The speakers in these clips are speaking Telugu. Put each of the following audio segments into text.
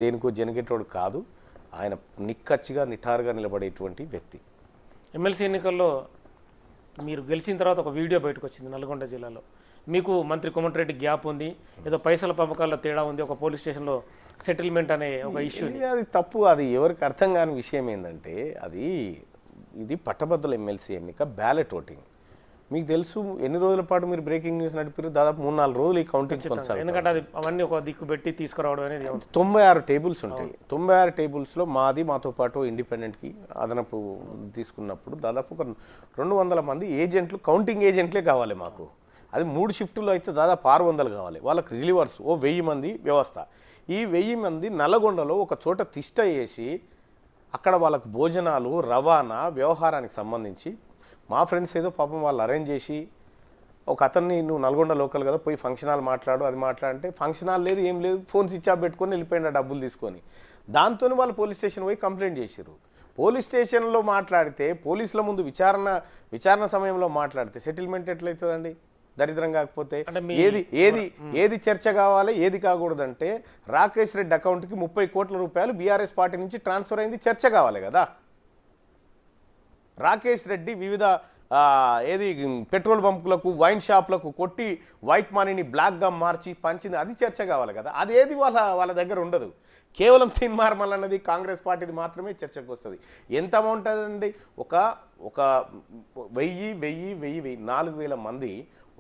దేనికో జనగేటోడు కాదు. ఆయన నిక్కచ్చిగా నిఠారుగా నిలబడేటువంటి వ్యక్తి. ఎమ్మెల్సీ ఎన్నికల్లో మీరు గెలిచిన తర్వాత ఒక వీడియో బయటకు వచ్చింది నల్గొండ జిల్లాలో. మీకు మంత్రి కోమటిరెడ్డి గ్యాప్ ఉంది, ఏదో పైసల పంపకాల్లో తేడా ఉంది, ఒక పోలీస్ స్టేషన్లో సెటిల్మెంట్ అనే ఒక ఇష్యూ. అది తప్పు. అది ఎవరికి అర్థం కాని విషయం ఏంటంటే ఇది పట్టభద్రుల ఎమ్మెల్సీ ఎన్నిక, బ్యాలెట్ ఓటింగ్. మీకు తెలుసు ఎన్ని రోజుల పాటు మీరు బ్రేకింగ్ న్యూస్ నడిపారు? దాదాపు 3-4 రోజులు ఈ కౌంటింగ్ కొనసాగుతుంది. ఎందుకంటే అది అవన్నీ ఒక దిక్కు పెట్టి తీసుకురావడం అనేది 96 టేబుల్స్ ఉంటాయి. 96 టేబుల్స్లో మాతో పాటు ఇండిపెండెంట్కి అదనపు తీసుకున్నప్పుడు దాదాపు ఒక 200 మంది ఏజెంట్లు, కౌంటింగ్ ఏజెంట్లే కావాలి మాకు. అది 3 షిఫ్టుల్లో అయితే దాదాపు 600 కావాలి. వాళ్ళకి రిలీవర్స్ 1000 మంది వ్యవస్థ. ఈ 1000 మంది నల్లగొండలో ఒక చోట తిష్ట వేసి అక్కడ వాళ్ళకు భోజనాలు, రవాణా, వ్యవహారానికి సంబంధించి మా ఫ్రెండ్స్ ఏదో పాపం వాళ్ళు అరేంజ్ చేసి ఒక అతన్ని, నువ్వు నల్గొండ లోకల్ కదా, పోయి ఫంక్షన్ హాల్ మాట్లాడు, అది మాట్లాడంటే ఫంక్షన్ హాల్ లేదు, ఏం లేదు, ఫోన్ స్విచ్ ఆఫ్ పెట్టుకొని వెళ్ళిపోయింది డబ్బులు తీసుకొని. దాంతో వాళ్ళు పోలీస్ స్టేషన్ పోయి కంప్లైంట్ చేశారు. పోలీస్ స్టేషన్లో మాట్లాడితే, పోలీసుల ముందు విచారణ సమయంలో మాట్లాడితే సెటిల్మెంట్ ఎట్లయితుందండి? దరిద్రం కాకపోతే ఏది చర్చ కావాలి, ఏది కాకూడదంటే రాకేష్ రెడ్డి అకౌంట్కి 30 కోట్ల రూపాయలు బీఆర్ఎస్ పార్టీ నుంచి ట్రాన్స్ఫర్ అయింది, చర్చ కావాలి కదా. రాకేష్ రెడ్డి వివిధ పెట్రోల్ బంకులకు, వైన్ షాప్లకు కొట్టి వైట్ మనీని బ్లాక్గా మార్చి పంచింది, అది చర్చ కావాలి కదా. అది ఏది వాళ్ళ దగ్గర ఉండదు. కేవలం తీన్మార్మల్ అన్నది కాంగ్రెస్ పార్టీది మాత్రమే చర్చకు వస్తుంది. ఎంత అమౌంట్ అదండి? ఒక 4,000 మంది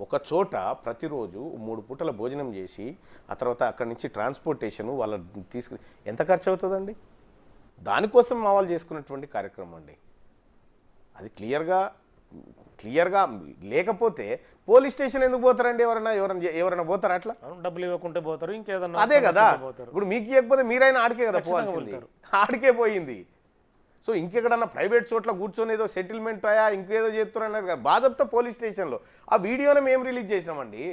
ఒక చోట ప్రతిరోజు 3 పూటల భోజనం చేసి ఆ తర్వాత అక్కడి నుంచి ట్రాన్స్పోర్టేషను వాళ్ళ తీసుకుని ఎంత ఖర్చు అవుతుందండి? దానికోసం మా వాళ్ళు చేసుకున్నటువంటి కార్యక్రమం అండి. అది క్లియర్గా లేకపోతే పోలీస్ స్టేషన్ ఎందుకు పోతారండి? ఎవరైనా పోతారా? అట్లా డబ్బులు ఇవ్వకుంటే పోతారు, ఇంకేదన్నా. అదే కదా. ఇప్పుడు మీకు ఇవ్వకపోతే మీరైనా ఆడికే కదా పోవాల్సింది, ఆడికే పోయింది. సో ఇంకెక్కడన్నా ప్రైవేట్ చోట్ల కూర్చొని ఏదో సెటిల్మెంట్ అయ్యా ఇంకేదో చేస్తున్నారు కదా, బాధతో పోలీస్ స్టేషన్లో ఆ వీడియోని మేము రిలీజ్ చేసినామండి.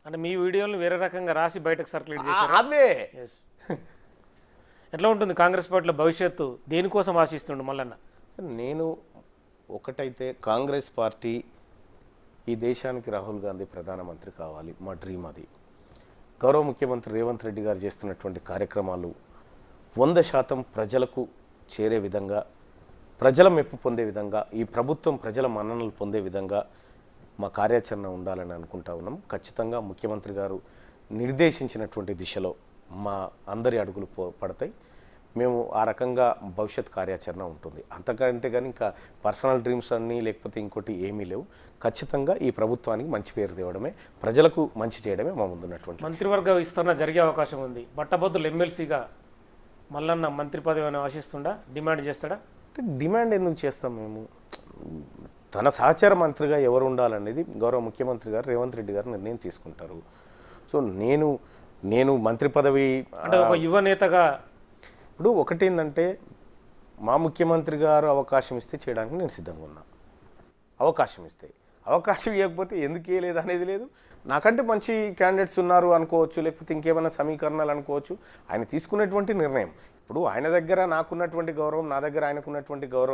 అంటే మీ వీడియోలు వేరే రకంగా రాసి బయటకు సర్క్యులేట్ చేశారు. అవే ఎట్లా ఉంటుంది కాంగ్రెస్ పార్టీలో భవిష్యత్తు? దేనికోసం ఆశిస్తుండు మల్లన్న? సార్ నేను ఒకటైతే, కాంగ్రెస్ పార్టీ ఈ దేశానికి రాహుల్ గాంధీ ప్రధానమంత్రి కావాలి, మా డ్రీమ్ అది. గౌరవ ముఖ్యమంత్రి రేవంత్ రెడ్డి గారు చేస్తున్నటువంటి కార్యక్రమాలు 100% ప్రజలకు చేరే విధంగా, ప్రజల మెప్పు పొందే విధంగా, ఈ ప్రభుత్వం ప్రజల మన్ననలు పొందే విధంగా మా కార్యాచరణ ఉండాలని అనుకుంటా ఉన్నాం. ఖచ్చితంగా ముఖ్యమంత్రి గారు నిర్దేశించినటువంటి దిశలో మా అందరి అడుగులు పడతాయి. మేము ఆ రకంగా భవిష్యత్ కార్యాచరణ ఉంటుంది. అంతకంటే కానీ ఇంకా పర్సనల్ డ్రీమ్స్ అన్నీ లేకపోతే ఇంకోటి ఏమీ లేవు. ఖచ్చితంగా ఈ ప్రభుత్వానికి మంచి పేరు తేవడమే, ప్రజలకు మంచి చేయడమే మా ముందున్నటువంటి. మంత్రివర్గ విస్తరణ జరిగే అవకాశం ఉంది. పట్టభద్రులు ఎమ్మెల్సీగా మల్లన్న మంత్రి పదవి అని ఆశిస్తుండా? డిమాండ్ చేస్తాడా? డిమాండ్ ఎందుకు చేస్తాం మేము? తన సహచార మంత్రిగా ఎవరు ఉండాలనేది గౌరవ ముఖ్యమంత్రి గారు రేవంత్ రెడ్డి గారు నిర్ణయం తీసుకుంటారు. సో నేను మంత్రి పదవి అంటే ఒక యువ నేతగా ఇప్పుడు ఒకటి ఏంటంటే, మా ముఖ్యమంత్రి గారు అవకాశం ఇస్తే చేయడానికి నేను సిద్ధంగా ఉన్నా. అవకాశం ఇవ్వకపోతే ఎందుకు ఇవ్వలేదు అనేది లేదు. నాకంటే మంచి క్యాండిడేట్స్ ఉన్నారు అనుకోవచ్చు, లేకపోతే ఇంకేమైనా సమీకరణాలు అనుకోవచ్చు. ఆయన తీసుకున్నటువంటి నిర్ణయం, ఇప్పుడు ఆయన దగ్గర నాకున్నటువంటి గౌరవం, నా దగ్గర ఆయనకున్నటువంటి గౌరవం